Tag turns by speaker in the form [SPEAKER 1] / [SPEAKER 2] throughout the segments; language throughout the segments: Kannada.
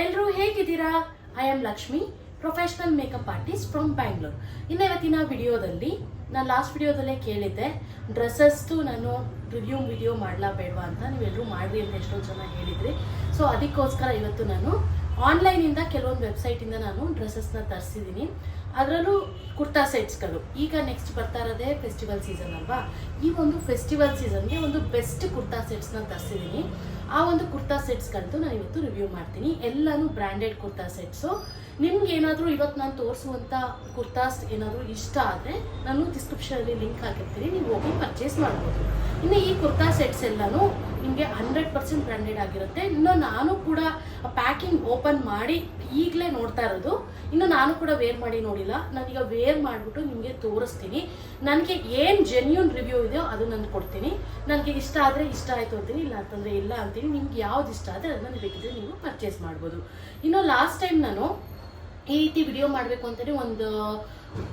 [SPEAKER 1] ಎಲ್ಲರೂ ಹೇಗಿದ್ದೀರಾ? I am Lakshmi, professional makeup artist from Bangalore. ಇವತ್ತಿನ ವಿಡಿಯೋದಲ್ಲಿ ನಾನು ಲಾಸ್ಟ್ ವಿಡಿಯೋದಲ್ಲೇ ಕೇಳಿದ್ದೆ ಡ್ರೆಸ್ಸಸ್ದು ನಾನು ರಿವ್ಯೂ ವಿಡಿಯೋ ಮಾಡಲಾ ಬೇಡವಾ ಅಂತ. ನೀವೆಲ್ಲರೂ ಮಾಡಿರಿ ಅಂತ ಎಷ್ಟೊಂದು ಜನ ಹೇಳಿದ್ರಿ. ಸೊ ಅದಕ್ಕೋಸ್ಕರ ಇವತ್ತು ನಾನು ಆನ್ಲೈನಿಂದ ಕೆಲವೊಂದು ವೆಬ್ಸೈಟಿಂದ ನಾನು ಡ್ರೆಸ್ಸಸ್ನ ತರಿಸಿದ್ದೀನಿ. ಅದರಲ್ಲೂ ಕುರ್ತಾ ಸೆಟ್ಸ್ಗಳು. ಈಗ ನೆಕ್ಸ್ಟ್ ಬರ್ತಾ ಇರೋದೇ ಫೆಸ್ಟಿವಲ್ ಸೀಸನ್ ಅಲ್ವಾ? ಈ ಒಂದು ಫೆಸ್ಟಿವಲ್ ಸೀಸನ್ಗೆ ಒಂದು ಬೆಸ್ಟ್ ಕುರ್ತಾ ಸೆಟ್ಸ್ನ ತರಿಸಿದ್ದೀನಿ. ಆ ಒಂದು ಕುರ್ತಾ ಸೆಟ್ಸ್ಗಂತೂ ನಾನು ಇವತ್ತು ರಿವ್ಯೂ ಮಾಡ್ತೀನಿ. ಎಲ್ಲನೂ ಬ್ರ್ಯಾಂಡೆಡ್ ಕುರ್ತಾ ಸೆಟ್ಸು. ನಿಮ್ಗೆ ಏನಾದರೂ ಇವತ್ತು ನಾನು ತೋರಿಸುವಂಥ ಕುರ್ತಾಸ್ ಏನಾದರೂ ಇಷ್ಟ ಆದರೆ ನಾನು ಡಿಸ್ಕ್ರಿಪ್ಷನಲ್ಲಿ ಲಿಂಕ್ ಹಾಕಿರ್ತೀನಿ, ನೀವು ಹೋಗಿ ಪರ್ಚೇಸ್ ಮಾಡ್ಬೋದು. ಇನ್ನು ಈ ಕುರ್ತಾ ಸೆಟ್ಸ್ ಎಲ್ಲನೂ ನಿಮಗೆ 100% ಬ್ರ್ಯಾಂಡೆಡ್ ಆಗಿರುತ್ತೆ. ಇನ್ನು ನಾನು ಕೂಡ ಪ್ಯಾಕಿಂಗ್ ಓಪನ್ ಮಾಡಿ ಈಗಲೇ ನೋಡ್ತಾ ಇರೋದು. ಇನ್ನು ನಾನು ಕೂಡ ವೇರ್ ಮಾಡಿ ನೋಡಿಲ್ಲ. ನಾನೀಗ ವೇರ್ ಮಾಡಿಬಿಟ್ಟು ನಿಮಗೆ ತೋರಿಸ್ತೀನಿ. ನನಗೆ ಏನು ಜೆನ್ಯೂನ್ ರಿವ್ಯೂ ಇದೆಯೋ ಅದು ನಾನು ಕೊಡ್ತೀನಿ. ನನಗೆ ಇಷ್ಟ ಆದರೆ ಇಷ್ಟ ಆಯಿತು ಅಂತೀನಿ, ಇಲ್ಲ ಅಂತಂದರೆ ಇಲ್ಲ ಅಂತೀನಿ. ನಿಮ್ಗೆ ಯಾವ್ದು ಇಷ್ಟ ಆದರೆ ಅದನ್ನು ಬೇಕಿದ್ರೆ ನೀವು ಪರ್ಚೇಸ್ ಮಾಡ್ಬೋದು. ಇನ್ನು ಲಾಸ್ಟ್ ಟೈಮ್ ನಾನು ಈ ರೀತಿ ವಿಡಿಯೋ ಮಾಡಬೇಕು ಅಂತಲೇ ಒಂದು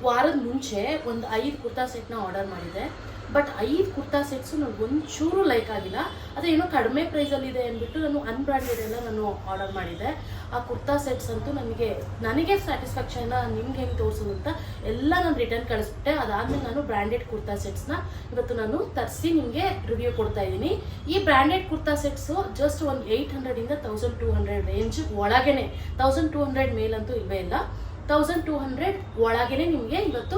[SPEAKER 1] ವಾರದ ಮುಂಚೆ ಒಂದು 5 ಕುರ್ತಾ ಸೆಟ್ನ ಆರ್ಡರ್ ಮಾಡಿದೆ. ಬಟ್ 5 ಕುರ್ತಾ ಸೆಟ್ಸು ನನಗೆ ಒಂಚೂರು ಲೈಕ್ ಆಗಿಲ್ಲ. ಅದೇನೋ ಕಡಿಮೆ ಪ್ರೈಸಲ್ಲಿದೆ ಅಂದ್ಬಿಟ್ಟು ನಾನು ಅನ್ಬ್ರ್ಯಾಂಡೆಡ್ ಎಲ್ಲ ನಾನು ಆರ್ಡರ್ ಮಾಡಿದ್ದೆ. ಆ ಕುರ್ತಾ ಸೆಟ್ಸ್ ಅಂತೂ ನನಗೆ ಸ್ಯಾಟಿಸ್ಫ್ಯಾಕ್ಷನ್, ನಿಮ್ಗೆ ಹೆಂಗೆ ತೋರಿಸೋದು ಅಂತ ಎಲ್ಲ ನಾನು ರಿಟರ್ನ್ ಕಳಿಸ್ಬಿಟ್ಟೆ. ಅದಾದಮೇಲೆ ನಾನು ಬ್ರ್ಯಾಂಡೆಡ್ ಕುರ್ತಾ ಸೆಟ್ಸ್ನ ಇವತ್ತು ನಾನು ತರಿಸಿ ನಿಮಗೆ ರಿವ್ಯೂ ಕೊಡ್ತಾ ಇದ್ದೀನಿ. ಈ ಬ್ರ್ಯಾಂಡೆಡ್ ಕುರ್ತಾ ಸೆಟ್ಸು ಜಸ್ಟ್ ಒಂದು 800 ಇಂದ 1200 ರೇಂಜ್ ಒಳಗೇನೆ. 1200 ಮೇಲಂತೂ ಇಲ್ಲವೇ ಇಲ್ಲ. 1200 ಒಳಗೇನೆ ನಿಮಗೆ ಇವತ್ತು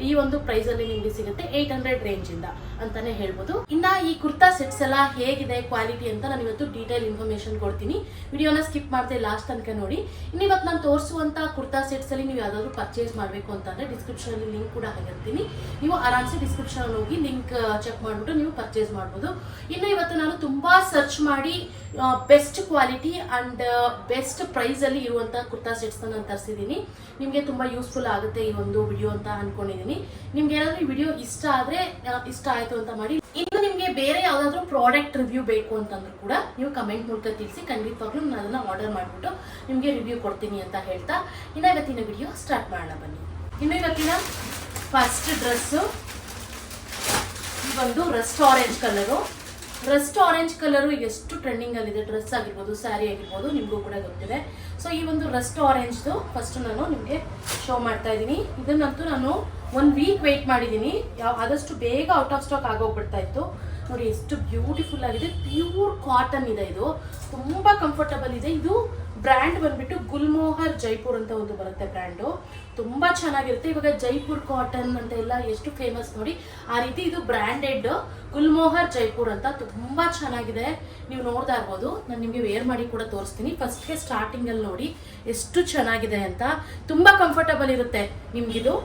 [SPEAKER 1] ಈ ಒಂದು ಪ್ರೈಸಲ್ಲಿ ನಿಮಗೆ ಸಿಗುತ್ತೆ. 800 ರೇಂಜಿಂದ ಅಂತಾನೆ ಹೇಳ್ಬೋದು. ಇನ್ನು ಈ ಕುರ್ತಾ ಸೆಟ್ಸ್ ಎಲ್ಲ ಹೇಗಿದೆ ಕ್ವಾಲಿಟಿ ಅಂತ ನಾನು ಇವತ್ತು ಡೀಟೇಲ್ ಇನ್ಫಾರ್ಮೇಶನ್ ಕೊಡ್ತೀನಿ. ವಿಡಿಯೋನ ಸ್ಕಿಪ್ ಮಾಡ್ದೆ ಲಾಸ್ಟ್ ತನಕ ನೋಡಿ. ಇನ್ನು ಇವತ್ತು ನಾನು ತೋರಿಸುವಂಥ ಕುರ್ತಾ ಸೆಟ್ಸಲ್ಲಿ ನೀವು ಯಾವುದಾದ್ರು ಪರ್ಚೇಸ್ ಮಾಡಬೇಕು ಅಂತಂದರೆ ಡಿಸ್ಕ್ರಿಪ್ಷನಲ್ಲಿ ಲಿಂಕ್ ಕೂಡ ಹಾಕಿರ್ತೀನಿ. ನೀವು ಆರಾಮ್ಸೆ ಡಿಸ್ಕ್ರಿಪ್ಷನಲ್ಲಿ ಹೋಗಿ ಲಿಂಕ್ ಚೆಕ್ ಮಾಡಿಬಿಟ್ಟು ನೀವು ಪರ್ಚೇಸ್ ಮಾಡ್ಬೋದು. ಇನ್ನು ಇವತ್ತು ನಾನು ತುಂಬ ಸರ್ಚ್ ಮಾಡಿ ಬೆಸ್ಟ್ ಕ್ವಾಲಿಟಿ ಆ್ಯಂಡ್ ಬೆಸ್ಟ್ ಪ್ರೈಸಲ್ಲಿ ಇರುವಂಥ ಕುರ್ತಾ ಸೆಟ್ಸ್ನ ನಾನು ತರಿಸಿದ್ದೀನಿ. ನಿಮಗೆ ತುಂಬ ಯೂಸ್ಫುಲ್ ಆಗುತ್ತೆ ಈ ಒಂದು ವಿಡಿಯೋ ಅಂತ ಅಂದ್ಕೊಂಡಿದ್ದೀನಿ. ನಿಮ್ಗೆ ಏನಾದರೂ ಈ ವಿಡಿಯೋ ಇಷ್ಟ ಆದರೆ ಇಷ್ಟ ಆಯಿತು ಅಂತ ಮಾಡಿ. ಇನ್ನು ನಿಮಗೆ ಬೇರೆ ಯಾವುದಾದ್ರೂ ಪ್ರಾಡಕ್ಟ್ ರಿವ್ಯೂ ಬೇಕು ಅಂತಂದ್ರೂ ಕೂಡ ನೀವು ಕಮೆಂಟ್ ಮೂಲಕ ತಿಳಿಸಿ. ಖಂಡಿತವಾಗ್ಲೂ ನಾನು ಅದನ್ನು ಆರ್ಡರ್ ಮಾಡಿಬಿಟ್ಟು ನಿಮಗೆ ರಿವ್ಯೂ ಕೊಡ್ತೀನಿ ಅಂತ ಹೇಳ್ತಾ ಇನ್ನು ಇವತ್ತಿನ ವಿಡಿಯೋ ಸ್ಟಾರ್ಟ್ ಮಾಡೋಣ ಬನ್ನಿ. ಇನ್ನು ಇವತ್ತಿನ ಫಸ್ಟ್ ಡ್ರೆಸ್ಸು ಈ ಒಂದು Rust orange colour. Rust orange colour ಈಗ ಎಷ್ಟು ಟ್ರೆಂಡಿಂಗಲ್ಲಿದೆ. ಡ್ರೆಸ್ ಆಗಿರ್ಬೋದು, ಸ್ಯಾರಿ ಆಗಿರ್ಬೋದು, ನಿಮಗೂ ಕೂಡ ಗೊತ್ತಿದೆ. ಸೊ ಈ ಒಂದು ರಸ್ಟ್ ಆರೆಂಜ್ದು ಫಸ್ಟ್ ನಾನು ನಿಮಗೆ ಶೋ ಮಾಡ್ತಾ ಇದ್ದೀನಿ. ಇದನ್ನಂತೂ ನಾನು 1 ವೀಕ್ ವೆಯ್ಟ್ ಮಾಡಿದ್ದೀನಿ. ಆದಷ್ಟು ಬೇಗ ಔಟ್ ಆಫ್ ಸ್ಟಾಕ್ ಆಗೋಗ್ಬಿಡ್ತಾ ಇತ್ತು. ನೋಡಿ ಎಷ್ಟು ಬ್ಯೂಟಿಫುಲ್ ಆಗಿದೆ. ಪ್ಯೂರ್ ಕಾಟನ್ ಇದೆ. ಇದು ತುಂಬ ಕಂಫರ್ಟಬಲ್ ಇದೆ. ಇದು ಬ್ರ್ಯಾಂಡ್ ಬಂದ್ಬಿಟ್ಟು ಗುಲ್ಮೋಹರ್ ಜೈಪುರ್ ಅಂತ ಒಂದು ಬರುತ್ತೆ ಬ್ರ್ಯಾಂಡು. ತುಂಬ ಚೆನ್ನಾಗಿರುತ್ತೆ. ಇವಾಗ ಜೈಪುರ್ ಕಾಟನ್ ಅಂತ ಎಲ್ಲ ಎಷ್ಟು ಫೇಮಸ್ ನೋಡಿ, ಆ ರೀತಿ ಇದು ಬ್ರ್ಯಾಂಡೆಡ್ ಗುಲ್ಮೋಹರ್ ಜೈಪುರ್ ಅಂತ ತುಂಬ ಚೆನ್ನಾಗಿದೆ. ನೀವು ನೋಡ್ತಾ ಇರ್ಬೋದು. ನಾನು ನಿಮಗೆ ವೇರ್ ಮಾಡಿ ಕೂಡ ತೋರಿಸ್ತೀನಿ. ಫಸ್ಟ್ಗೆ ಸ್ಟಾರ್ಟಿಂಗಲ್ಲಿ ನೋಡಿ ಎಷ್ಟು ಚೆನ್ನಾಗಿದೆ ಅಂತ. ತುಂಬ ಕಂಫರ್ಟಬಲ್ ಇರುತ್ತೆ ನಿಮಗಿದು.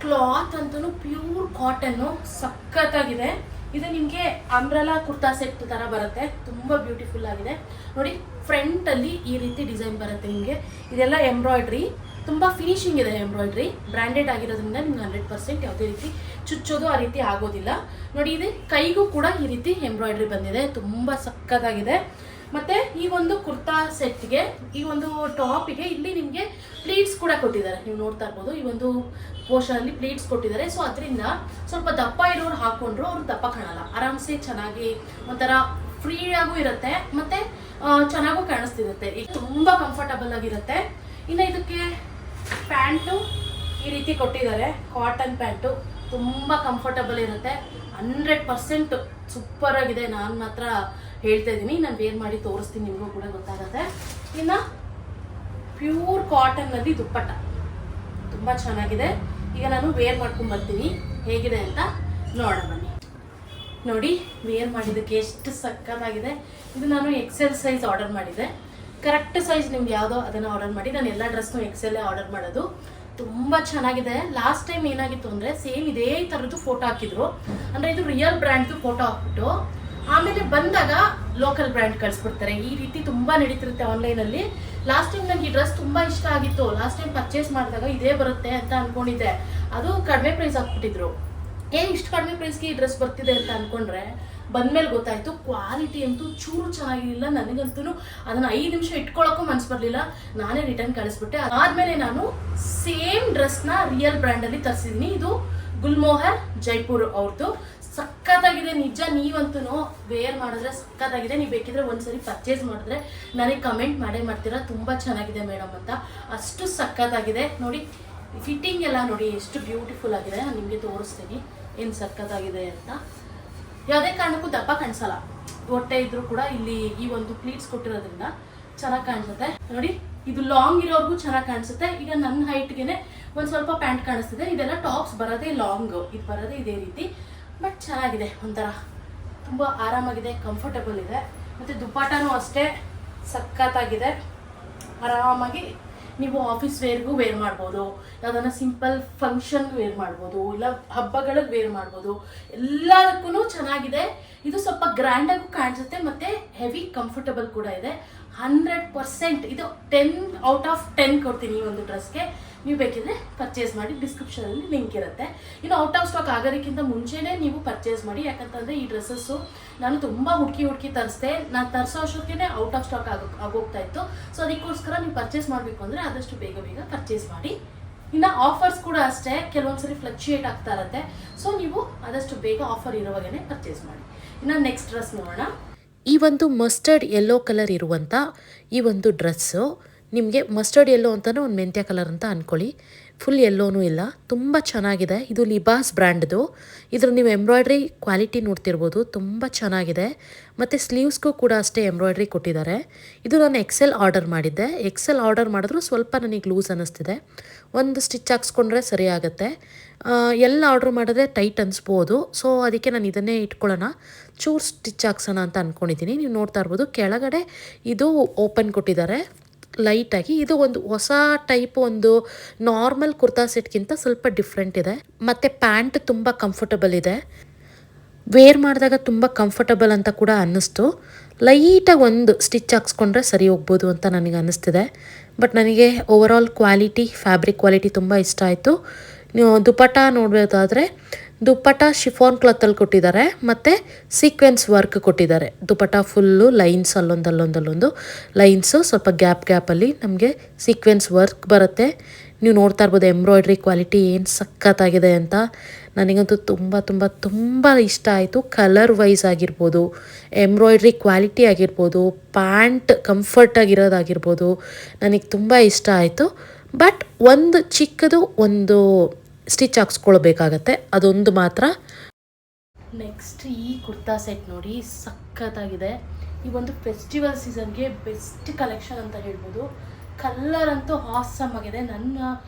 [SPEAKER 1] ಕ್ಲಾತ್ ಅಂತೂ ಪ್ಯೂರ್ ಕಾಟನ್ನು ಸಖತ್ತಾಗಿದೆ. ಇದು ನಿಮಗೆ ಅಂಬ್ರೆಲಾ ಕುರ್ತಾ ಸೆಟ್ ಥರ ಬರುತ್ತೆ. ತುಂಬ ಬ್ಯೂಟಿಫುಲ್ ಆಗಿದೆ ನೋಡಿ. ಫ್ರಂಟಲ್ಲಿ ಈ ರೀತಿ ಡಿಸೈನ್ ಬರುತ್ತೆ ನಿಮಗೆ. ಇದೆಲ್ಲ ಎಂಬ್ರಾಯ್ಡ್ರಿ, ತುಂಬ ಫಿನಿಶಿಂಗ್ ಇದೆ. ಎಂಬ್ರಾಯ್ಡ್ರಿ ಬ್ರ್ಯಾಂಡೆಡ್ ಆಗಿರೋದ್ರಿಂದ ನಿಮ್ಗೆ 100% ಯಾವುದೇ ರೀತಿ ಚುಚ್ಚೋದು ಆ ರೀತಿ ಆಗೋದಿಲ್ಲ. ನೋಡಿ ಇದು ಕೈಗೂ ಕೂಡ ಈ ರೀತಿ ಎಂಬ್ರಾಯ್ಡ್ರಿ ಬಂದಿದೆ. ತುಂಬ ಸಕ್ಕತ್ತಾಗಿದೆ. ಮತ್ತು ಈ ಒಂದು ಕುರ್ತಾ ಸೆಟ್ಗೆ, ಈ ಒಂದು ಟಾಪಿಗೆ ಇಲ್ಲಿ ನಿಮಗೆ ಪ್ಲೀಟ್ಸ್ ಕೂಡ ಕೊಟ್ಟಿದ್ದಾರೆ. ನೀವು ನೋಡ್ತಾ ಇರ್ಬೋದು. ಈ ಒಂದು ಪೋರ್ಷನಲ್ಲಿ ಪ್ಲೀಟ್ಸ್ ಕೊಟ್ಟಿದ್ದಾರೆ. ಸೊ ಅದರಿಂದ ಸ್ವಲ್ಪ ದಪ್ಪ ಇರೋರು ಹಾಕೊಂಡ್ರು ಅವ್ರು ದಪ್ಪ ಕಾಣಲ್ಲ. ಆರಾಮ್ಸೆ ಚೆನ್ನಾಗಿ ಒಂಥರ ಫ್ರೀಯಾಗೂ ಇರುತ್ತೆ ಮತ್ತು ಚೆನ್ನಾಗೂ ಕಾಣಿಸ್ತಿರುತ್ತೆ. ಈಗ ತುಂಬ ಕಂಫರ್ಟಬಲ್ ಆಗಿರುತ್ತೆ. ಇನ್ನು ಇದಕ್ಕೆ ಪ್ಯಾಂಟು ಈ ರೀತಿ ಕೊಟ್ಟಿದ್ದಾರೆ. ಕಾಟನ್ ಪ್ಯಾಂಟು ತುಂಬ ಕಂಫರ್ಟಬಲ್ ಇರುತ್ತೆ. 100% ಸೂಪರ್ ಆಗಿದೆ. ನಾನು ಮಾತ್ರ ಹೇಳ್ತಾ ಇದ್ದೀನಿ. ನಾನು ವೇರ್ ಮಾಡಿ ತೋರಿಸ್ತೀನಿ, ನಿಮಗೂ ಕೂಡ ಗೊತ್ತಾಗುತ್ತೆ. ಇನ್ನು ಪ್ಯೂರ್ ಕಾಟನ್ನಲ್ಲಿ ದುಪ್ಪಟ್ಟ ತುಂಬ ಚೆನ್ನಾಗಿದೆ. ಈಗ ನಾನು ವೇರ್ ಮಾಡ್ಕೊಂಡು ಬರ್ತೀನಿ ಹೇಗಿದೆ ಅಂತ ನೋಡೋಣ ಬನ್ನಿ. ನೋಡಿ ವೇರ್ ಮಾಡಿದ್ದಕ್ಕೆ ಎಷ್ಟು ಸಕ್ಕತ್ತಾಗಿದೆ. ಇದು ನಾನು XL ಸೈಜ್ ಆರ್ಡರ್ ಮಾಡಿದ್ದೆ. ಕರೆಕ್ಟ್ ಸೈಜ್ ನಿಮ್ಗೆ ಯಾವುದೋ ಅದನ್ನು ಆರ್ಡರ್ ಮಾಡಿ. ನಾನು ಎಲ್ಲ ಡ್ರೆಸ್ನು XL ಆರ್ಡರ್ ಮಾಡೋದು. ತುಂಬ ಚೆನ್ನಾಗಿದೆ. ಲಾಸ್ಟ್ ಟೈಮ್ ಏನಾಗಿತ್ತು ಅಂದರೆ ಸೇಮ್ ಇದೇ ಥರದ್ದು ಫೋಟೋ ಹಾಕಿದ್ರು. ಅಂದರೆ ಇದು ರಿಯಲ್ ಬ್ರ್ಯಾಂಡ್ದು ಫೋಟೋ ಹಾಕ್ಬಿಟ್ಟು ಆಮೇಲೆ ಬಂದಾಗ ಲೋಕಲ್ ಬ್ರ್ಯಾಂಡ್ ಕಳಿಸ್ಬಿಡ್ತಾರೆ. ಈ ರೀತಿ ತುಂಬ ನಡೀತಿರುತ್ತೆ ಆನ್ಲೈನಲ್ಲಿ. ಲಾಸ್ಟ್ ಟೈಮ್ ನನಗೆ ಈ ಡ್ರೆಸ್ ತುಂಬ ಇಷ್ಟ ಆಗಿತ್ತು. ಲಾಸ್ಟ್ ಟೈಮ್ ಪರ್ಚೇಸ್ ಮಾಡಿದಾಗ ಇದೇ ಬರುತ್ತೆ ಅಂತ ಅಂದ್ಕೊಂಡಿದ್ದೆ. ಅದು ಕಡಿಮೆ ಪ್ರೈಸ್ ಹಾಕ್ಬಿಟ್ಟಿದ್ರು. ಇಷ್ಟು ಕಡಿಮೆ ಪ್ರೈಸ್ಗೆ ಈ ಡ್ರೆಸ್ ಬರ್ತಿದೆ ಅಂತ ಅಂದ್ಕೊಂಡ್ರೆ ಬಂದಮೇಲೆ ಗೊತ್ತಾಯಿತು ಕ್ವಾಲಿಟಿ ಅಂತೂ ಚೂರು ಚೆನ್ನಾಗಿರಲಿಲ್ಲ. ನನಗಂತೂ ಅದನ್ನು 5 ನಿಮಿಷ ಇಟ್ಕೊಳ್ಳೋಕ್ಕೂ ಮನಸ್ಸು ಬರಲಿಲ್ಲ. ನಾನೇ ರಿಟರ್ನ್ ಕಳಿಸ್ಬಿಟ್ಟೆ. ಆದಮೇಲೆ ನಾನು ಸೇಮ್ ಡ್ರೆಸ್ನ ರಿಯಲ್ ಬ್ರ್ಯಾಂಡಲ್ಲಿ ತರಿಸಿದ್ದೀನಿ. ಇದು ಗುಲ್ಮೋಹರ್ ಜೈಪುರ್ ಅವ್ರದ್ದು. ಸಖತ್ತಾಗಿದೆ ನಿಜ. ನೀವಂತೂ ವೇರ್ ಮಾಡಿದ್ರೆ ಸಖತ್ತಾಗಿದೆ. ನೀವು ಬೇಕಿದ್ರೆ ಒಂದ್ಸರಿ ಪರ್ಚೇಸ್ ಮಾಡಿದ್ರೆ ನನಗೆ ಕಮೆಂಟ್ ಮಾಡೇ ಮಾಡ್ತೀರಾ ತುಂಬ ಚೆನ್ನಾಗಿದೆ ಮೇಡಮ್ ಅಂತ. ಅಷ್ಟು ಸಖತ್ತಾಗಿದೆ ನೋಡಿ. ಫಿಟ್ಟಿಂಗ್ ಎಲ್ಲ ನೋಡಿ ಎಷ್ಟು ಬ್ಯೂಟಿಫುಲ್ ಆಗಿದೆ. ನಾನು ನಿಮಗೆ ತೋರಿಸ್ತೀನಿ ಏನು ಸಖತ್ತಾಗಿದೆ ಅಂತ. ಯಾವುದೇ ಕಾರಣಕ್ಕೂ ದಪ್ಪ ಕಾಣಿಸಲ್ಲ. ಹೊಟ್ಟೆ ಇದ್ರೂ ಕೂಡ ಇಲ್ಲಿ ಈ ಒಂದು ಪ್ಲೀಟ್ಸ್ ಕೊಟ್ಟಿರೋದ್ರಿಂದ ಚೆನ್ನಾಗಿ ಕಾಣಿಸುತ್ತೆ ನೋಡಿ. ಇದು ಲಾಂಗ್ ಇರೋರ್ಗೂ ಚೆನ್ನಾಗಿ ಕಾಣಿಸುತ್ತೆ. ಈಗ ನನ್ನ ಹೈಟ್ಗೆನೆ ಒಂದು ಸ್ವಲ್ಪ ಪ್ಯಾಂಟ್ ಕಾಣಿಸ್ತಿದೆ. ಇದೆಲ್ಲ ಟಾಪ್ಸ್ ಬರೋದೇ ಲಾಂಗ್, ಇದು ಬರೋದೇ ಇದೇ ರೀತಿ. ಬಟ್ ಚೆನ್ನಾಗಿದೆ, ಒಂಥರ ತುಂಬ ಆರಾಮಾಗಿದೆ, ಕಂಫರ್ಟಬಲ್ ಇದೆ. ಮತ್ತು ದುಪ್ಪಟ್ಟನೂ ಅಷ್ಟೇ ಸಖತ್ತಾಗಿದೆ. ಆರಾಮಾಗಿ ನೀವು ಆಫೀಸ್ ವೇರ್ಗೂ ವೇರ್ ಮಾಡ್ಬೋದು, ಯಾವುದನ್ನ ಸಿಂಪಲ್ ಫಂಕ್ಷನ್ಗೆ ವೇರ್ ಮಾಡ್ಬೋದು, ಇಲ್ಲ ಹಬ್ಬಗಳಿಗೆ ವೇರ್ ಮಾಡ್ಬೋದು. ಎಲ್ಲದಕ್ಕೂ ಚೆನ್ನಾಗಿದೆ. ಇದು ಸ್ವಲ್ಪ ಗ್ರ್ಯಾಂಡಾಗೂ ಕಾಣಿಸುತ್ತೆ ಮತ್ತು ಹೆವಿ ಕಂಫರ್ಟಬಲ್ ಕೂಡ ಇದೆ. 100% ಇದು 10 ಔಟ್ ಆಫ್ 10 ಕೊಡ್ತೀನಿ ಈ ಒಂದು ಡ್ರೆಸ್ಗೆ. ನೀವು ಬೇಕಿದ್ರೆ ಪರ್ಚೇಸ್ ಮಾಡಿ, ಡಿಸ್ಕ್ರಿಪ್ಷನಲ್ಲಿ ಲಿಂಕ್ ಇರುತ್ತೆ. ಇನ್ನು ಔಟ್ ಆಫ್ ಸ್ಟಾಕ್ ಆಗೋದಕ್ಕಿಂತ ಮುಂಚೆನೇ ನೀವು ಪರ್ಚೇಸ್ ಮಾಡಿ. ಯಾಕಂತಂದರೆ ಈ ಡ್ರೆಸ್ಸಸ್ಸು ನಾನು ತುಂಬ ಹುಡುಕಿ ತರಿಸ್ದೆ. ನಾನು ತರಿಸೋ ಅಷ್ಟೊತ್ತಿಗೆ ಔಟ್ ಆಫ್ ಸ್ಟಾಕ್ ಆಗೋಗ್ತಾ ಇತ್ತು. ಸೊ ಅದಕ್ಕೋಸ್ಕರ ನೀವು ಪರ್ಚೇಸ್ ಮಾಡಬೇಕು ಅಂದರೆ ಆದಷ್ಟು ಬೇಗ ಪರ್ಚೇಸ್ ಮಾಡಿ. ಇನ್ನು ಆಫರ್ಸ್ ಕೂಡ ಅಷ್ಟೇ, ಕೆಲವೊಂದ್ಸರಿ ಫ್ಲಕ್ಚುಯೇಟ್ ಆಗ್ತಾ ಇರುತ್ತೆ. ಸೊ ನೀವು ಆದಷ್ಟು ಬೇಗ ಆಫರ್ ಇರುವಾಗಲೇ ಪರ್ಚೇಸ್ ಮಾಡಿ. ಇನ್ನು ನೆಕ್ಸ್ಟ್ ಡ್ರೆಸ್ ನೋಡೋಣ.
[SPEAKER 2] ಈ ಒಂದು ಮಸ್ಟರ್ಡ್ ಯೆಲ್ಲೋ ಕಲರ್ ಇರುವಂಥ ಈ ಒಂದು ಡ್ರೆಸ್ಸು ನಿಮಗೆ ಮಸ್ಟರ್ಡ್ ಯೆಲ್ಲೋ ಅಂತಲೂ ಒಂದು ಮೆಂತ್ಯ ಕಲರ್ ಅಂತ ಅಂದ್ಕೊಳ್ಳಿ. ಫುಲ್ ಯೆಲ್ಲೋನೂ ಇಲ್ಲ, ತುಂಬ ಚೆನ್ನಾಗಿದೆ. ಇದು ಲಿಬಾಸ್ ಬ್ರ್ಯಾಂಡ್ದು. ಇದ್ರ ನೀವು ಎಂಬ್ರಾಯ್ಡ್ರಿ ಕ್ವಾಲಿಟಿ ನೋಡ್ತಿರ್ಬೋದು, ತುಂಬ ಚೆನ್ನಾಗಿದೆ. ಮತ್ತು ಸ್ಲೀವ್ಸ್ಗೂ ಕೂಡ ಅಷ್ಟೇ ಎಂಬ್ರಾಯ್ಡ್ರಿ ಕೊಟ್ಟಿದ್ದಾರೆ. ಇದು ನಾನು ಎಕ್ಸೆಲ್ ಆರ್ಡರ್ ಮಾಡಿದ್ದೆ. ಎಕ್ಸೆಲ್ ಆರ್ಡರ್ ಮಾಡಿದ್ರು ಸ್ವಲ್ಪ ನನಗೆ ಲೂಸ್ ಅನ್ನಿಸ್ತಿದೆ. ಒಂದು ಸ್ಟಿಚ್ ಹಾಕ್ಸ್ಕೊಂಡ್ರೆ ಸರಿ ಆಗುತ್ತೆ. ಎಲ್ಲ ಆರ್ಡ್ರ್ ಮಾಡಿದ್ರೆ ಟೈಟ್ ಅನಿಸ್ಬೋದು. ಸೊ ಅದಕ್ಕೆ ನಾನು ಇದನ್ನೇ ಇಟ್ಕೊಳ್ಳೋಣ, ಚೂರು ಸ್ಟಿಚ್ ಹಾಕ್ಸೋಣ ಅಂತ ಅಂದ್ಕೊಂಡಿದ್ದೀನಿ. ನೀವು ನೋಡ್ತಾ ಇರ್ಬೋದು ಕೆಳಗಡೆ ಇದು ಓಪನ್ ಕೊಟ್ಟಿದ್ದಾರೆ ಲೈಟಾಗಿ. ಇದು ಒಂದು ಹೊಸ ಟೈಪ್, ಒಂದು ನಾರ್ಮಲ್ ಕುರ್ತಾ ಸೆಟ್ಗಿಂತ ಸ್ವಲ್ಪ ಡಿಫ್ರೆಂಟ್ ಇದೆ. ಮತ್ತು ಪ್ಯಾಂಟ್ ತುಂಬ ಕಂಫರ್ಟಬಲ್ ಇದೆ. ವೇರ್ ಮಾಡಿದಾಗ ತುಂಬ ಕಂಫರ್ಟಬಲ್ ಅಂತ ಕೂಡ ಅನ್ನಿಸ್ತು. ಲೈಟಾಗಿ ಒಂದು ಸ್ಟಿಚ್ ಹಾಕ್ಸ್ಕೊಂಡ್ರೆ ಸರಿ ಹೋಗ್ಬೋದು ಅಂತ ನನಗೆ ಅನ್ನಿಸ್ತಿದೆ. ಬಟ್ ನನಗೆ ಓವರಾಲ್ ಕ್ವಾಲಿಟಿ, ಫ್ಯಾಬ್ರಿಕ್ ಕ್ವಾಲಿಟಿ ತುಂಬ ಇಷ್ಟ ಆಯಿತು. ನೀವು ದುಪ್ಪಟ್ಟ ನೋಡಬೇಕಾದ್ರೆ ದುಪ್ಪಟ್ಟ ಶಿಫಾನ್ ಕ್ಲಾತಲ್ಲಿ ಕೊಟ್ಟಿದ್ದಾರೆ ಮತ್ತು ಸೀಕ್ವೆನ್ಸ್ ವರ್ಕ್ ಕೊಟ್ಟಿದ್ದಾರೆ. ದುಪ್ಪಟ್ಟ ಫುಲ್ಲು ಲೈನ್ಸ್ ಅಲ್ಲೊಂದು ಲೈನ್ಸು, ಸ್ವಲ್ಪ ಗ್ಯಾಪಲ್ಲಿ ನಮಗೆ ಸೀಕ್ವೆನ್ಸ್ ವರ್ಕ್ ಬರುತ್ತೆ. ನೀವು ನೋಡ್ತಾ ಇರ್ಬೋದು ಎಂಬ್ರಾಯ್ಡ್ರಿ ಕ್ವಾಲಿಟಿ ಏನು ಸಖತ್ತಾಗಿದೆ ಅಂತ. ನನಗಂತೂ ತುಂಬ ಇಷ್ಟ ಆಯಿತು. ಕಲರ್ ವೈಸ್ ಆಗಿರ್ಬೋದು, ಎಂಬ್ರಾಯ್ಡ್ರಿ ಕ್ವಾಲಿಟಿ ಆಗಿರ್ಬೋದು, ಪ್ಯಾಂಟ್ ಕಂಫರ್ಟಾಗಿರೋದಾಗಿರ್ಬೋದು, ನನಗೆ ತುಂಬ ಇಷ್ಟ ಆಯಿತು. ಬಟ್ ಒಂದು ಚಿಕ್ಕದು ಒಂದು ಸ್ಟಿಚ್ ಹಾಕ್ಸ್ಕೊಳ್ಬೇಕಾಗತ್ತೆ, ಅದೊಂದು ಮಾತ್ರ.
[SPEAKER 1] ನೆಕ್ಸ್ಟ್ ಈ ಕುರ್ತಾ ಸೆಟ್ ನೋಡಿ, ಸಖತ್ತಾಗಿದೆ. ಈ ಒಂದು ಫೆಸ್ಟಿವಲ್ ಸೀಸನ್ಗೆ ಬೆಸ್ಟ್ ಕಲೆಕ್ಷನ್ ಅಂತ ಹೇಳ್ಬೋದು. ಕಲರ್ ಅಂತೂ ಹಾಸಮ್ ಆಗಿದೆ. ನನ್ನ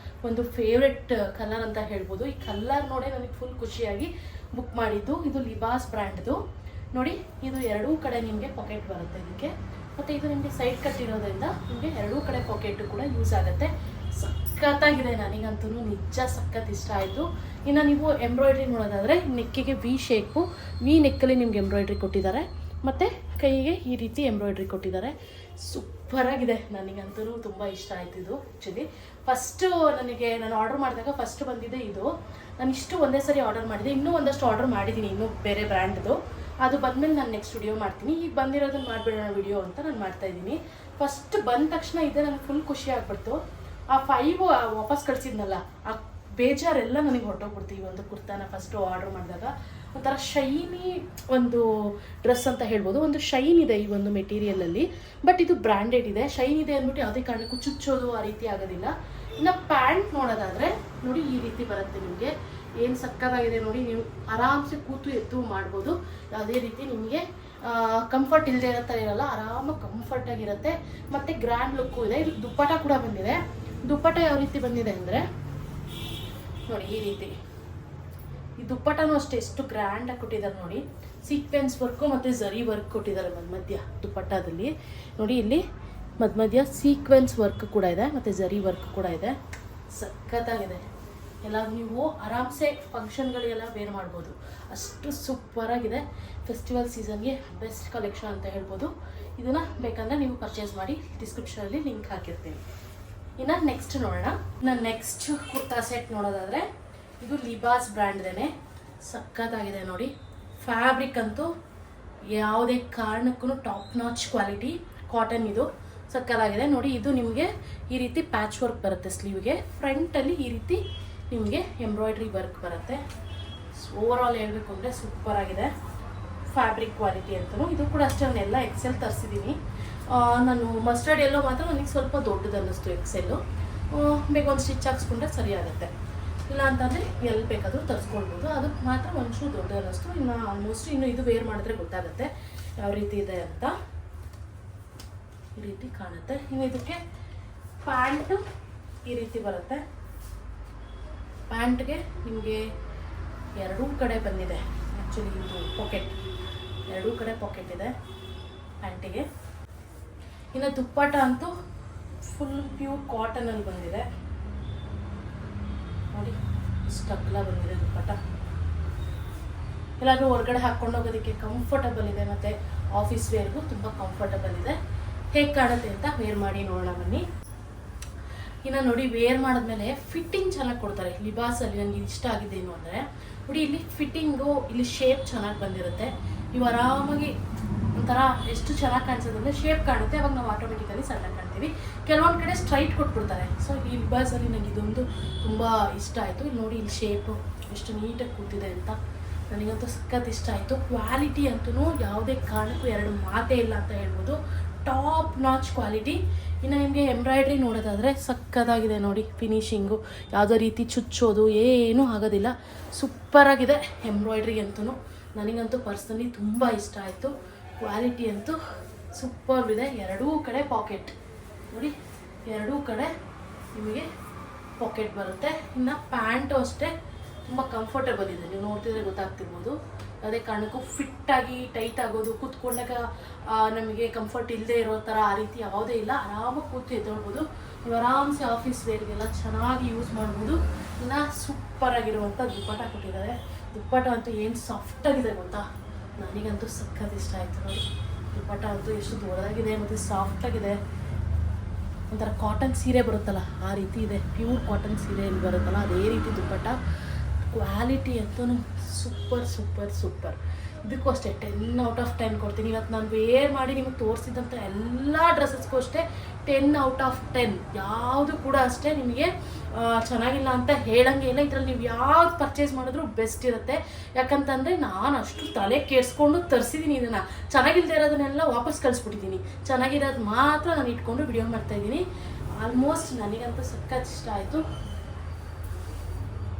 [SPEAKER 1] ಒಂದು ಫೇವ್ರೆಟ್ ಕಲರ್ ಅಂತ ಹೇಳ್ಬೋದು. ಈ ಕಲರ್ ನೋಡೇ ನನಗೆ ಫುಲ್ ಖುಷಿಯಾಗಿ ಬುಕ್ ಮಾಡಿದ್ದು. ಇದು ಲಿಬಾಸ್ ಬ್ರ್ಯಾಂಡ್ದು ನೋಡಿ. ಇದು ಎರಡೂ ಕಡೆ ನಿಮಗೆ ಪಾಕೆಟ್ ಬರುತ್ತೆ ಇದಕ್ಕೆ. ಮತ್ತು ಇದು ನಿಮಗೆ ಸೈಡ್ ಕಟ್ ಇರೋದ್ರಿಂದ ನಿಮಗೆ ಎರಡೂ ಕಡೆ ಪಾಕೆಟು ಕೂಡ ಯೂಸ್ ಆಗುತ್ತೆ. ಸಖತ್ತಾಗಿದೆ, ನನಗಂತೂ ನಿಜ ಸಖತ್ ಇಷ್ಟ ಆಯಿತು. ಇನ್ನು ನೀವು ಎಂಬ್ರಾಯ್ಡ್ರಿ ನೋಡೋದಾದರೆ ನೆಕ್ಕಿಗೆ ವಿ ನೆಕ್ಕಲ್ಲಿ ನಿಮ್ಗೆ ಎಂಬ್ರಾಯ್ಡ್ರಿ ಕೊಟ್ಟಿದ್ದಾರೆ. ಮತ್ತು ಕೈಗೆ ಈ ರೀತಿ ಎಂಬ್ರಾಯ್ಡ್ರಿ ಕೊಟ್ಟಿದ್ದಾರೆ. ಸೂಪರಾಗಿದೆ, ನನಗಂತೂ ತುಂಬ ಇಷ್ಟ ಆಯ್ತು ಇದು. ಆ್ಯಕ್ಚುಲಿ ನಾನು ಆರ್ಡರ್ ಮಾಡಿದಾಗ ಫಸ್ಟ್ ಬಂದಿದೆ ಇದು. ನಾನು ಇಷ್ಟು ಒಂದೇ ಸರಿ ಆರ್ಡರ್ ಮಾಡಿದೆ. ಇನ್ನೂ ಒಂದಷ್ಟು ಆರ್ಡರ್ ಮಾಡಿದ್ದೀನಿ, ಇನ್ನೂ ಬೇರೆ ಬ್ರ್ಯಾಂಡ್ದು. ಅದು ಬಂದಮೇಲೆ ನಾನು ನೆಕ್ಸ್ಟ್ ವಿಡಿಯೋ ಮಾಡ್ತೀನಿ. ಈಗ ಬಂದಿರೋದನ್ನು ಮಾಡಿಬಿಡೋಣ ವಿಡಿಯೋ ಅಂತ ನಾನು ಮಾಡ್ತಾಯಿದ್ದೀನಿ. ಫಸ್ಟ್ ಬಂದ ತಕ್ಷಣ ಇದೆ ನನಗೆ ಫುಲ್ ಖುಷಿ ಆಗ್ಬಿಡ್ತು. ಆ 5 ವಾಪಸ್ ಕಳಿಸಿದ್ನಲ್ಲ, ಆ ಬೇಜಾರೆಲ್ಲ ನನಗೆ ಹೊರಟೋಗ್ಬಿಡ್ತು. ಈ ಒಂದು ಕುರ್ತಾನ ಫಸ್ಟು ಆರ್ಡರ್ ಮಾಡಿದಾಗ ಒಂಥರ ಶೈನಿ ಒಂದು ಡ್ರೆಸ್ ಅಂತ ಹೇಳ್ಬೋದು. ಒಂದು ಶೈನ್ ಇದೆ ಈ ಒಂದು ಮೆಟೀರಿಯಲಲ್ಲಿ. ಬಟ್ ಇದು ಬ್ರ್ಯಾಂಡೆಡ್ ಇದೆ. ಶೈನ್ ಇದೆ ಅಂದ್ಬಿಟ್ಟು ಯಾವುದೇ ಕಾರಣಕ್ಕೂ ಚುಚ್ಚೋದು ಆ ರೀತಿ ಆಗೋದಿಲ್ಲ. ಇನ್ನು ಪ್ಯಾಂಟ್ ನೋಡೋದಾದರೆ ನೋಡಿ, ಈ ರೀತಿ ಬರುತ್ತೆ ನಿಮಗೆ. ಏನು ಸಕ್ಕತ್ತಾಗಿದೆ ನೋಡಿ. ನೀವು ಆರಾಮ್ಸೆ ಕೂತು ಎದ್ದು ಮಾಡ್ಬೋದು. ಯಾವುದೇ ರೀತಿ ನಿಮಗೆ ಕಂಫರ್ಟ್ ಇಲ್ಲದೆ ಇರೋ ಥರ ಇರೋಲ್ಲ, ಆರಾಮಾಗಿ ಕಂಫರ್ಟಾಗಿರುತ್ತೆ. ಮತ್ತು ಗ್ರ್ಯಾಂಡ್ ಲುಕ್ಕು ಇದೆ. ಇದು ದುಪ್ಪಟ ಕೂಡ ಬಂದಿದೆ. ದುಪ್ಪಟ ಯಾವ ರೀತಿ ಬಂದಿದೆ ಅಂದರೆ ನೋಡಿ, ಈ ರೀತಿ. ಈ ದುಪ್ಪಟನೂ ಅಷ್ಟೇ ಎಷ್ಟು ಗ್ರ್ಯಾಂಡಾಗಿ ಕೊಟ್ಟಿದ್ದಾರೆ ನೋಡಿ. ಸೀಕ್ವೆನ್ಸ್ ವರ್ಕು ಮತ್ತು ಝರಿ ವರ್ಕ್ ಕೊಟ್ಟಿದ್ದಾರೆ ಮಧ್ಯ ದುಪ್ಪಟ್ಟದಲ್ಲಿ ನೋಡಿ. ಇಲ್ಲಿ ಮಧ್ಯ ಸೀಕ್ವೆನ್ಸ್ ವರ್ಕ್ ಕೂಡ ಇದೆ ಮತ್ತು ಝರಿ ವರ್ಕ್ ಕೂಡ ಇದೆ. ಸಖತ್ತಾಗಿದೆ. ಎಲ್ಲ ನೀವು ಆರಾಮ್ಸೆ ಫಂಕ್ಷನ್ಗಳಿಗೆಲ್ಲ ವೇರ್ ಮಾಡ್ಬೋದು, ಅಷ್ಟು ಸೂಪರಾಗಿದೆ. ಫೆಸ್ಟಿವಲ್ ಸೀಸನ್ಗೆ ಬೆಸ್ಟ್ ಕಲೆಕ್ಷನ್ ಅಂತ ಹೇಳ್ಬೋದು. ಇದನ್ನು ಬೇಕಂದರೆ ನೀವು ಪರ್ಚೇಸ್ ಮಾಡಿ, ಡಿಸ್ಕ್ರಿಪ್ಷನಲ್ಲಿ ಲಿಂಕ್ ಹಾಕಿರ್ತೀನಿ. ಇನ್ನು ನೆಕ್ಸ್ಟ್ ನೋಡೋಣ. ನೆಕ್ಸ್ಟ್ ಕುರ್ತಾ ಸೆಟ್ ನೋಡೋದಾದರೆ ಇದು ಲಿಬಾಸ್ ಬ್ರ್ಯಾಂಡ್ದೇ. ಸಖತ್ತಾಗಿದೆ ನೋಡಿ. ಫ್ಯಾಬ್ರಿಕ್ ಅಂತೂ ಯಾವುದೇ ಕಾರಣಕ್ಕೂ ಟಾಪ್ ನಾಚ್ ಕ್ವಾಲಿಟಿ ಕಾಟನ್. ಇದು ಸಖತ್ತಾಗಿದೆ ನೋಡಿ. ಇದು ನಿಮಗೆ ಈ ರೀತಿ ಪ್ಯಾಚ್ ವರ್ಕ್ ಬರುತ್ತೆ ಸ್ಲೀವ್ಗೆ. ಫ್ರಂಟಲ್ಲಿ ಈ ರೀತಿ ನಿಮಗೆ ಎಂಬ್ರಾಯ್ಡ್ರಿ ವರ್ಕ್ ಬರುತ್ತೆ. ಓವರ್ ಆಲ್ ಹೇಳಬೇಕು ಅಂದರೆ ಸೂಪರ್ ಆಗಿದೆ. ಫ್ಯಾಬ್ರಿಕ್ ಕ್ವಾಲಿಟಿ ಅಂತಲೂ ಇದು ಕೂಡ ಅಷ್ಟೇ. ನಾನೆಲ್ಲ ಎಕ್ಸೆಲ್ ತರಿಸಿದ್ದೀನಿ. ನಾನು ಮಸ್ಟರ್ಡ್ ಎಲ್ಲೋ ಮಾತ್ರ ನನಗೆ ಸ್ವಲ್ಪ ದೊಡ್ಡದು ಅನ್ನಿಸ್ತು ಎಕ್ಸೆಲ್ಲು. ಬೇಗ ಒಂದು ಸ್ಟಿಚ್ ಹಾಕ್ಸ್ಕೊಂಡ್ರೆ ಸರಿ ಆಗುತ್ತೆ. ಇಲ್ಲ ಅಂತಂದರೆ ಎಲ್ಲಿ ಬೇಕಾದರೂ ತರಿಸ್ಕೊಳ್ಬೋದು. ಅದಕ್ಕೆ ಮಾತ್ರ ಒಂಚೂರು ದೊಡ್ಡದು ಅನ್ನಿಸ್ತು. ಇನ್ನು ಆಲ್ಮೋಸ್ಟ್ ಇನ್ನು ಇದು ವೇರ್ ಮಾಡಿದ್ರೆ ಗೊತ್ತಾಗುತ್ತೆ ಯಾವ ರೀತಿ ಇದೆ ಅಂತ. ಈ ರೀತಿ ಕಾಣುತ್ತೆ. ಇನ್ನು ಇದಕ್ಕೆ ಪ್ಯಾಂಟು ಈ ರೀತಿ ಬರುತ್ತೆ. ಪ್ಯಾಂಟ್ಗೆ ನಿಮಗೆ ಎರಡೂ ಕಡೆ ಬಂದಿದೆ. ಆ್ಯಕ್ಚುಲಿ ಇದು ಪಾಕೆಟ್, ಎರಡೂ ಕಡೆ ಪಾಕೆಟ್ ಇದೆ ಪ್ಯಾಂಟಿಗೆ. ಇನ್ನು ದುಪ್ಪಟ ಅಂತೂ ಫುಲ್ ಪ್ಯೂರ್ ಕಾಟನಲ್ಲಿ ಬಂದಿದೆ ನೋಡಿ. ಇಷ್ಟು ಅಗಲ ಬಂದಿದೆ ದುಪ್ಪಟ. ಎಲ್ಲಾದರೂ ಹೊರಗಡೆ ಹಾಕ್ಕೊಂಡು ಹೋಗೋದಕ್ಕೆ ಕಂಫರ್ಟಬಲ್ ಇದೆ, ಮತ್ತು ಆಫೀಸ್ ವೇರ್ಗೂ ತುಂಬ ಕಂಫರ್ಟಬಲ್ ಇದೆ. ಹೇಗೆ ಕಾಣುತ್ತೆ ಅಂತ ವೇರ್ ಮಾಡಿ ನೋಡೋಣ ಬನ್ನಿ. ಇನ್ನು ನೋಡಿ, ವೇರ್ ಮಾಡಿದ್ಮೇಲೆ ಫಿಟ್ಟಿಂಗ್ ಚೆನ್ನಾಗಿ ಕೊಡ್ತಾರೆ ಲಿಬಾಸಲ್ಲಿ. ನನಗೆ ಇಷ್ಟ ಆಗಿದ್ದೇನು ಅಂದರೆ ನೋಡಿ, ಇಲ್ಲಿ ಫಿಟ್ಟಿಂಗು, ಇಲ್ಲಿ ಶೇಪ್ ಚೆನ್ನಾಗಿ ಬಂದಿರುತ್ತೆ. ನೀವು ಆರಾಮಾಗಿ ಒಂಥರ ಎಷ್ಟು ಚೆನ್ನಾಗಿ ಕಾಣಿಸೋದು ಅಂದರೆ ಶೇಪ್ ಕಾಣುತ್ತೆ. ಅವಾಗ ನಾವು ಆಟೋಮೆಟಿಕಲಿ ಸಣ್ಣ ಕಾಣ್ತೀವಿ. ಕೆಲವೊಂದು ಕಡೆ ಸ್ಟ್ರೈಟ್ ಕೊಟ್ಬಿಡ್ತಾರೆ. ಸೊ ಈ ಲಿಬಾಸಲ್ಲಿ ನನಗೆ ಇದೊಂದು ತುಂಬ ಇಷ್ಟ ಆಯಿತು. ಇಲ್ಲಿ ನೋಡಿ, ಇಲ್ಲಿ ಶೇಪು ಎಷ್ಟು ನೀಟಾಗಿ ಕೂತಿದೆ ಅಂತ ನನಗಂತೂ ಸಖತ್ ಇಷ್ಟ ಆಯಿತು. ಕ್ವಾಲಿಟಿ ಅಂತೂ ಯಾವುದೇ ಕಾರಣಕ್ಕೂ ಎರಡು ಮಾತೇ ಇಲ್ಲ ಅಂತ ಹೇಳ್ಬೋದು. Top notch quality. ಇನ್ನು ನಿಮಗೆ ಎಂಬ್ರಾಯ್ಡ್ರಿ ನೋಡೋದಾದರೆ ಸಕ್ಕತ್ತಾಗಿದೆ ನೋಡಿ. ಫಿನಿಶಿಂಗು ಯಾವುದೋ ರೀತಿ ಚುಚ್ಚೋದು ಏನೂ ಆಗೋದಿಲ್ಲ. ಸೂಪರಾಗಿದೆ ಎಂಬ್ರಾಯ್ಡ್ರಿ ಅಂತೂ. ನನಗಂತೂ ಪರ್ಸ್ನಲಿ ತುಂಬ ಇಷ್ಟ ಆಯಿತು. ಕ್ವಾಲಿಟಿ ಅಂತೂ ಸೂಪರ್ ಇದೆ. ಎರಡೂ ಕಡೆ ಪಾಕೆಟ್ ನೋಡಿ, ಎರಡೂ ಕಡೆ ನಿಮಗೆ ಪಾಕೆಟ್ ಬರುತ್ತೆ. ಇನ್ನು ಪ್ಯಾಂಟು ಅಷ್ಟೇ ತುಂಬ ಕಂಫರ್ಟಬಲ್ ಇದೆ. ನೀವು ನೋಡ್ತಿದ್ರೆ ಗೊತ್ತಾಗ್ತಿರ್ಬೋದು. ಅದೇ ಕಾರಣಕ್ಕೂ ಫಿಟ್ಟಾಗಿ ಟೈಟ್ ಆಗೋದು, ಕೂತ್ಕೊಂಡಾಗ ನಮಗೆ ಕಂಫರ್ಟ್ ಇಲ್ಲದೆ ಇರೋ ಥರ ಆ ರೀತಿ ಯಾವುದೇ ಇಲ್ಲ. ಆರಾಮಾಗಿ ಕೂತು ಎದ್ದೊಳ್ಬೋದು. ನೀವು ಆರಾಮ್ಸೆ ಆಫೀಸ್ ವೇರ್ಗೆಲ್ಲ ಚೆನ್ನಾಗಿ ಯೂಸ್ ಮಾಡ್ಬೋದು. ಇನ್ನು ಸೂಪರಾಗಿರುವಂಥ ದುಪ್ಪಟ ಕೊಟ್ಟಿದ್ದಾರೆ. ದುಪ್ಪಟ ಅಂತೂ ಏನು ಸಾಫ್ಟಾಗಿದೆ ಗೊತ್ತಾ. ನನಗಂತೂ ಸಖತ್ ಇಷ್ಟ ಆಯಿತು ನೋಡಿ. ದುಪ್ಪಟ ಅಂತೂ ಎಷ್ಟು ದೊಡ್ಡದಾಗಿದೆ ಮತ್ತು ಸಾಫ್ಟಾಗಿದೆ. ಒಂಥರ ಕಾಟನ್ ಸೀರೆ ಬರುತ್ತಲ್ಲ ಆ ರೀತಿ ಇದೆ. ಪ್ಯೂರ್ ಕಾಟನ್ ಸೀರೆ ಎಲ್ಲಿ ಬರುತ್ತಲ್ಲ ಅದೇ ರೀತಿ ದುಪ್ಪಟ. ಕ್ವಾಲಿಟಿ ಅಂತೂ ಸೂಪರ್ ಸೂಪರ್ ಸೂಪರ್. ಇದಕ್ಕೂ ಅಷ್ಟೇ 10/10 ಕೊಡ್ತೀನಿ. ಇವತ್ತು ನಾನು ವೇರ್ ಮಾಡಿ ನಿಮಗೆ ತೋರಿಸಿದಂಥ ಎಲ್ಲ ಡ್ರೆಸ್ಸಸ್ಗೂ ಅಷ್ಟೇ 10/10. ಯಾವುದು ಕೂಡ ಅಷ್ಟೇ ನಿಮಗೆ ಚೆನ್ನಾಗಿಲ್ಲ ಅಂತ ಹೇಳಂಗೆ ಇಲ್ಲ. ಇದರಲ್ಲಿ ನೀವು ಯಾವ್ದು ಪರ್ಚೇಸ್ ಮಾಡಿದ್ರೂ ಬೆಸ್ಟ್ ಇರುತ್ತೆ. ಯಾಕಂತಂದರೆ ನಾನು ಅಷ್ಟು ತಲೆ ಕೆಡಿಸ್ಕೊಂಡು ತರಿಸಿದ್ದೀನಿ. ಇದನ್ನು ಚೆನ್ನಾಗಿಲ್ಲದೆ ಇರೋದನ್ನೆಲ್ಲ ವಾಪಸ್ ಕಳಿಸ್ಬಿಟ್ಟಿದ್ದೀನಿ. ಚೆನ್ನಾಗಿರೋದು ಮಾತ್ರ ನಾನು ಇಟ್ಕೊಂಡು ವಿಡಿಯೋ ಮಾಡ್ತಾಯಿದ್ದೀನಿ. ಆಲ್ಮೋಸ್ಟ್ ನನಗಂತೂ ಸಖತ್ ಇಷ್ಟ ಆಯಿತು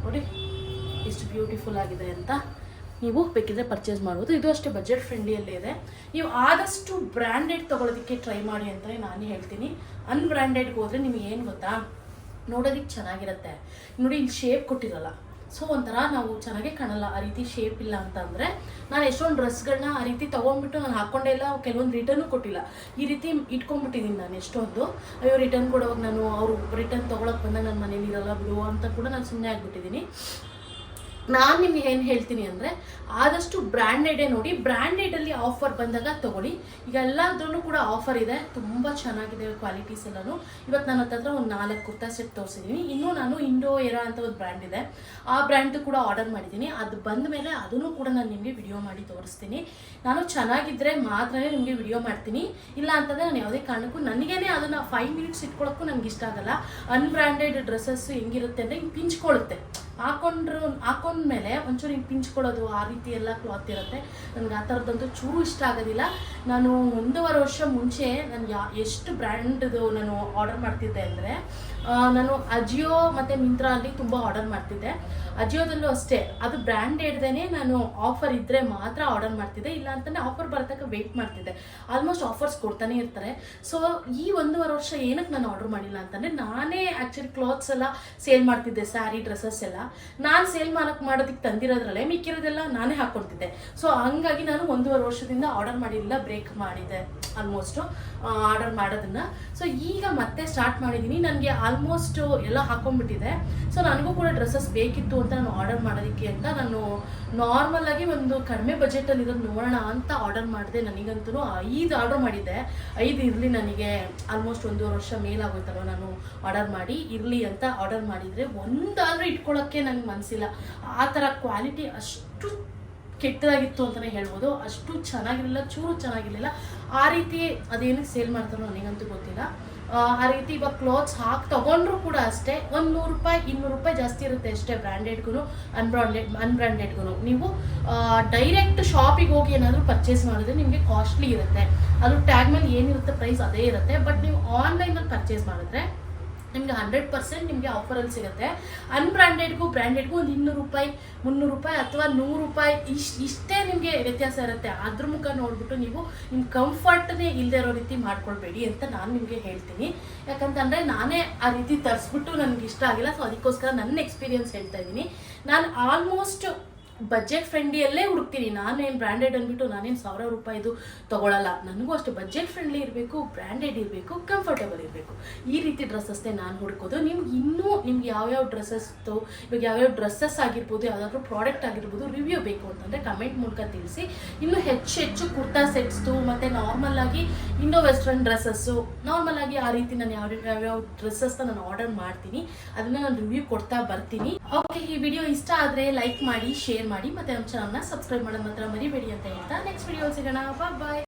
[SPEAKER 1] ನೋಡಿ ಎಷ್ಟು ಬ್ಯೂಟಿಫುಲ್ ಆಗಿದೆ ಅಂತ. ನೀವು ಬೇಕಿದ್ರೆ ಪರ್ಚೇಸ್ ಮಾಡ್ಬೋದು. ಇದು ಅಷ್ಟೇ ಬಜೆಟ್ ಫ್ರೆಂಡ್ಲಿಯಲ್ಲೇ ಇದೆ. ನೀವು ಆದಷ್ಟು ಬ್ರ್ಯಾಂಡೆಡ್ ತೊಗೊಳೋದಕ್ಕೆ ಟ್ರೈ ಮಾಡಿ ಅಂತಲೇ ನಾನು ಹೇಳ್ತೀನಿ. ಅನ್ಬ್ರ್ಯಾಂಡೆಡ್ಗೆ ಹೋದರೆ ನಿಮಗೆ ಏನು ಗೊತ್ತಾ, ನೋಡೋದಕ್ಕೆ ಚೆನ್ನಾಗಿರುತ್ತೆ ನೋಡಿ. ಇಲ್ಲಿ ಶೇಪ್ ಕೊಟ್ಟಿರಲ್ಲ. ಸೊ ಒಂಥರ ನಾವು ಚೆನ್ನಾಗೇ ಕಾಣಲ್ಲ ಆ ರೀತಿ ಶೇಪ್ ಇಲ್ಲ ಅಂತ ಅಂದರೆ. ನಾನು ಎಷ್ಟೊಂದು ಡ್ರೆಸ್ಗಳನ್ನ ಆ ರೀತಿ ತೊಗೊಂಡ್ಬಿಟ್ಟು ನಾನು ಹಾಕ್ಕೊಂಡೇ ಇಲ್ಲ. ಕೆಲವೊಂದು ರಿಟರ್ನು ಕೊಟ್ಟಿಲ್ಲ. ಈ ರೀತಿ ಇಟ್ಕೊಂಡ್ಬಿಟ್ಟಿದ್ದೀನಿ ನಾನು ಎಷ್ಟೊಂದು. ಅಯ್ಯೋ ರಿಟರ್ನ್ ಕೊಡೋವಾಗ ನಾನು ಅವರು ರಿಟರ್ನ್ ತೊಗೊಳಕ್ಕೆ ಬಂದಾಗ ನನ್ನ ಮನೇಲಿ ಇರಲ್ಲ ಬಿಡು ಅಂತ ಕೂಡ ನಾನು ಸುಮ್ಮನೆ ಆಗಿಬಿಟ್ಟಿದ್ದೀನಿ. ನಾನು ನಿಮಗೆ ಏನು ಹೇಳ್ತೀನಿ ಅಂದರೆ ಆದಷ್ಟು ಬ್ರ್ಯಾಂಡೆಡೇ ನೋಡಿ. ಬ್ರ್ಯಾಂಡೆಡಲ್ಲಿ ಆಫರ್ ಬಂದಾಗ ತೊಗೊಳ್ಳಿ. ಈಗ ಎಲ್ಲದ್ರೂ ಕೂಡ ಆಫರ್ ಇದೆ. ತುಂಬ ಚೆನ್ನಾಗಿದೆ ಕ್ವಾಲಿಟೀಸ್ ಎಲ್ಲನೂ. ಇವತ್ತು ನನ್ನ ಹತ್ರ ಒಂದು 4 ಕುರ್ತಾ ಸೆಟ್ ತೋರಿಸಿದ್ದೀನಿ. ಇನ್ನೂ ನಾನು ಇಂಡೋ ಎರಾ ಅಂತ ಒಂದು ಬ್ರ್ಯಾಂಡ್ ಇದೆ, ಆ ಬ್ರ್ಯಾಂಡು ಕೂಡ ಆರ್ಡರ್ ಮಾಡಿದ್ದೀನಿ. ಅದು ಬಂದ ಮೇಲೆ ಅದನ್ನು ಕೂಡ ನಾನು ನಿಮಗೆ ವಿಡಿಯೋ ಮಾಡಿ ತೋರಿಸ್ತೀನಿ. ನಾನು ಚೆನ್ನಾಗಿದ್ದರೆ ಮಾತ್ರನೇ ನಿಮಗೆ ವಿಡಿಯೋ ಮಾಡ್ತೀನಿ. ಇಲ್ಲ ಅಂತಂದರೆ ನಾನು ಯಾವುದೇ ಕಾರಣಕ್ಕೂ ನನಗೇನೆ ಅದನ್ನು 5 ಮಿನಿಟ್ಸ್ ಇಟ್ಕೊಳ್ಳೋಕ್ಕೂ ನನಗೆ ಇಷ್ಟ ಆಗಲ್ಲ. ಅನ್ಬ್ರ್ಯಾಂಡೆಡ್ ಡ್ರೆಸ್ಸಸ್ಸು ಹೆಂಗಿರುತ್ತೆ ಅಂದರೆ ಹಿಂಗೆ ಪಿಂಚ್ಕೊಳ್ಳುತ್ತೆ. ಹಾಕೊಂಡ್ಮೇಲೆ ಒಂಚೂರು ಹಿಂಗೆ ಪಿಂಚ್ಕೊಳ್ಳೋದು ಆ ರೀತಿ ಎಲ್ಲ ಕ್ಲಾತ್ ಇರುತ್ತೆ. ನನಗೆ ಆ ಥರದ್ದಂತೂ ಚೂರು ಇಷ್ಟ ಆಗೋದಿಲ್ಲ. ನಾನು 1.5 ವರ್ಷ ಮುಂಚೆ ನಾನು ಎಷ್ಟು ಬ್ರ್ಯಾಂಡ್ದು ನಾನು ಆರ್ಡರ್ ಮಾಡ್ತಿದ್ದೆ ಅಂದರೆ, ನಾನು ಅಜಿಯೋ ಮತ್ತು ಮಿಂತ್ರಾ ಅಲ್ಲಿ ತುಂಬ ಆರ್ಡರ್ ಮಾಡ್ತಿದ್ದೆ. ಅಜಿಯೋದಲ್ಲೂ ಅಷ್ಟೇ ಅದು ಬ್ರ್ಯಾಂಡೆಡ್ದೇ ನಾನು ಆಫರ್ ಇದ್ದರೆ ಮಾತ್ರ ಆರ್ಡರ್ ಮಾಡ್ತಿದ್ದೆ. ಇಲ್ಲ ಅಂತಲೇ ಆಫರ್ ಬರೋತಕ್ಕ ವೆಯ್ಟ್ ಮಾಡ್ತಿದ್ದೆ. ಆಲ್ಮೋಸ್ಟ್ ಆಫರ್ಸ್ ಕೊಡ್ತಾನೆ ಇರ್ತಾರೆ. ಸೊ ಈ 1.5 ವರ್ಷ ಏನಕ್ಕೆ ನಾನು ಆರ್ಡರ್ ಮಾಡಿಲ್ಲ ಅಂತಂದರೆ, ನಾನೇ ಆ್ಯಕ್ಚುಲಿ ಕ್ಲಾತ್ಸ್ ಎಲ್ಲ ಸೇಲ್ ಮಾಡ್ತಿದ್ದೆ. ಸ್ಯಾರಿ ಡ್ರೆಸ್ಸಸ್ ಎಲ್ಲ ನಾನು ಸೇಲ್ ಮಾಡೋದಕ್ಕೆ ತಂದಿರೋದ್ರಲ್ಲೇ ಮಿಕ್ಕಿರೋದೆಲ್ಲ ನಾನೇ ಹಾಕ್ಕೊಳ್ತಿದ್ದೆ. ಸೊ ಹಂಗಾಗಿ ನಾನು 1.5 ವರ್ಷದಿಂದ ಆರ್ಡರ್ ಮಾಡಿಲ್ಲ, ಬ್ರೇಕ್ ಮಾಡಿದ್ದೆ ಆಲ್ಮೋಸ್ಟು ಆರ್ಡರ್ ಮಾಡೋದನ್ನು. ಸೊ ಈಗ ಮತ್ತೆ ಸ್ಟಾರ್ಟ್ ಮಾಡಿದ್ದೀನಿ. ನನಗೆ ಆಲ್ಮೋಸ್ಟ್ ಎಲ್ಲ ಹಾಕ್ಕೊಂಡ್ಬಿಟ್ಟಿದೆ. ಸೊ ನನಗೂ ಕೂಡ ಡ್ರೆಸ್ಸಸ್ ಬೇಕಿತ್ತು ಅಂತ ನಾನು ಆರ್ಡರ್ ಮಾಡೋದಕ್ಕೆ ಅಂತ ನಾನು ನಾರ್ಮಲಾಗಿ ಒಂದು ಕಡಿಮೆ ಬಜೆಟಲ್ಲಿರೋದು ನೋಡೋಣ ಅಂತ ಆರ್ಡರ್ ಮಾಡಿದೆ. ನನಗಂತೂ 5 ಆರ್ಡರ್ ಮಾಡಿದ್ದೆ. 5 ಇರಲಿ, ನನಗೆ ಆಲ್ಮೋಸ್ಟ್ 1.5 ವರ್ಷ ಮೇಲಾಗೋಯ್ತಲ್ವ ನಾನು ಆರ್ಡರ್ ಮಾಡಿ. ಇರಲಿ ಅಂತ ಆರ್ಡರ್ ಮಾಡಿದರೆ ಒಂದಾದರೂ ಇಟ್ಕೊಳ್ಳೋಕ್ಕೆ ನನಗೆ ಮನಸ್ಸಿಲ್ಲ. ಆ ಥರ ಕ್ವಾಲಿಟಿ ಅಷ್ಟು ಕೆಟ್ಟದಾಗಿತ್ತು ಅಂತಲೇ ಹೇಳ್ಬೋದು. ಅಷ್ಟು ಚೆನ್ನಾಗಿರಲಿಲ್ಲ, ಚೂರು ಚೆನ್ನಾಗಿರಲಿಲ್ಲ. ಆ ರೀತಿ ಅದೇನಕ್ಕೆ ಸೇಲ್ ಮಾಡ್ತಾರೋ ನನಗಂತೂ ಗೊತ್ತಿಲ್ಲ. ಆ ರೀತಿ ಇವಾಗ ಕ್ಲೋತ್ಸ್ ತೊಗೊಂಡ್ರು ಕೂಡ ಅಷ್ಟೇ, ಒಂದು 100 ರೂಪಾಯಿ 200 ರೂಪಾಯಿ ಜಾಸ್ತಿ ಇರುತ್ತೆ ಅಷ್ಟೇ, ಬ್ರ್ಯಾಂಡೆಡ್ಗೂ ಅನ್ಬ್ರ್ಯಾಂಡೆಡ್ಗೂ. ನೀವು ಡೈರೆಕ್ಟ್ ಶಾಪಿಗೆ ಹೋಗಿ ಏನಾದರೂ ಪರ್ಚೇಸ್ ಮಾಡಿದ್ರೆ ನಿಮಗೆ ಕಾಸ್ಟ್ಲಿ ಇರುತ್ತೆ, ಅದು ಟ್ಯಾಗ್ ಮೇಲೆ ಏನಿರುತ್ತೆ ಪ್ರೈಸ್ ಅದೇ ಇರುತ್ತೆ. ಬಟ್ ನೀವು ಆನ್ಲೈನಲ್ಲಿ ಪರ್ಚೇಸ್ ಮಾಡಿದ್ರೆ ನಿಮಗೆ 100% ನಿಮಗೆ ಆಫರಲ್ಲಿ ಸಿಗುತ್ತೆ. ಅನ್ಬ್ರ್ಯಾಂಡೆಡ್ಗೂ ಬ್ರ್ಯಾಂಡೆಡ್ಗೂ ಒಂದು 200 ರೂಪಾಯಿ 300 ರೂಪಾಯಿ ಅಥವಾ 100 ರೂಪಾಯಿ ಇಷ್ಟೇ ನಿಮಗೆ ವ್ಯತ್ಯಾಸ ಇರುತ್ತೆ. ಅದ್ರ ಮುಖ ನೋಡಿಬಿಟ್ಟು ನೀವು ನಿಮ್ಮ ಕಂಫರ್ಟ್ನೇ ಇಲ್ಲದೆ ಇರೋ ರೀತಿ ಮಾಡ್ಕೊಳ್ಬೇಡಿ ಅಂತ ನಾನು ನಿಮಗೆ ಹೇಳ್ತೀನಿ. ಯಾಕಂತಂದರೆ ನಾನೇ ಆ ರೀತಿ ತರಿಸ್ಬಿಟ್ಟು ನನಗೆ ಇಷ್ಟ ಆಗಿಲ್ಲ. ಸೊ ಅದಕ್ಕೋಸ್ಕರ ನನ್ನ ಎಕ್ಸ್ಪೀರಿಯನ್ಸ್ ಹೇಳ್ತಾ ಇದ್ದೀನಿ. ನಾನು ಆಲ್ಮೋಸ್ಟ್ ಬಜೆಟ್ ಫ್ರೆಂಡ್ಲಿಯಲ್ಲೇ ಹುಡುಕ್ತೀನಿ. ನಾನೇನು ಬ್ರ್ಯಾಂಡೆಡ್ ಅಂದ್ಬಿಟ್ಟು ನಾನೇನು 1000 ರೂಪಾಯಿದು ತೊಗೊಳ್ಳಲ್ಲ. ನನಗೂ ಅಷ್ಟು ಬಜೆಟ್ ಫ್ರೆಂಡ್ಲಿ ಇರಬೇಕು, ಬ್ರ್ಯಾಂಡೆಡ್ ಇರಬೇಕು, ಕಂಫರ್ಟಬಲ್ ಇರಬೇಕು. ಈ ರೀತಿ ಡ್ರೆಸ್ಸಸ್ನೇ ನಾನು ಹುಡುಕೋದು. ನಿಮ್ಗೆ ಯಾವ್ಯಾವ ಡ್ರೆಸ್ಸಸ್ದು, ಇವಾಗ ಯಾವ್ಯಾವ ಡ್ರೆಸ್ಸಸ್ ಆಗಿರ್ಬೋದು, ಯಾವುದಾದ್ರೂ ಪ್ರಾಡಕ್ಟ್ ಆಗಿರ್ಬೋದು ರಿವ್ಯೂ ಬೇಕು ಅಂತಂದರೆ ಕಮೆಂಟ್ ಮೂಲಕ ತಿಳಿಸಿ. ಇನ್ನೂ ಹೆಚ್ಚು ಕುರ್ತಾ ಸೆಟ್ಸ್ದು ಮತ್ತು ನಾರ್ಮಲಾಗಿ ಇಂಡೋ ವೆಸ್ಟರ್ನ್ ಡ್ರೆಸ್ಸಸ್ಸು, ನಾರ್ಮಲಾಗಿ ಆ ರೀತಿ ನಾನು ಯಾವ್ಯಾವ ಡ್ರೆಸ್ಸಸ್ನ ನಾನು ಆರ್ಡರ್ ಮಾಡ್ತೀನಿ, ಅದನ್ನು ನಾನು ರಿವ್ಯೂ ಕೊಡ್ತಾ ಬರ್ತೀನಿ. ಓಕೆ, ಈ ವಿಡಿಯೋ ಇಷ್ಟ ಆದರೆ ಲೈಕ್ ಮಾಡಿ, ಶೇರ್ ಮಾಡಿ, ಮತ್ತೆ ನಮ್ಮ ಚಾನಲ್ನ ಸಬ್ಸ್ಕ್ರೈಬ್ ಮಾಡೋದು ಮಾತ್ರ ಮರಿಬೇಡಿ ಅಂತ ಹೇಳ್ತಾ ನೆಕ್ಸ್ಟ್ ವಿಡಿಯೋ ಸಿಗೋಣ. ಬಾಯ್.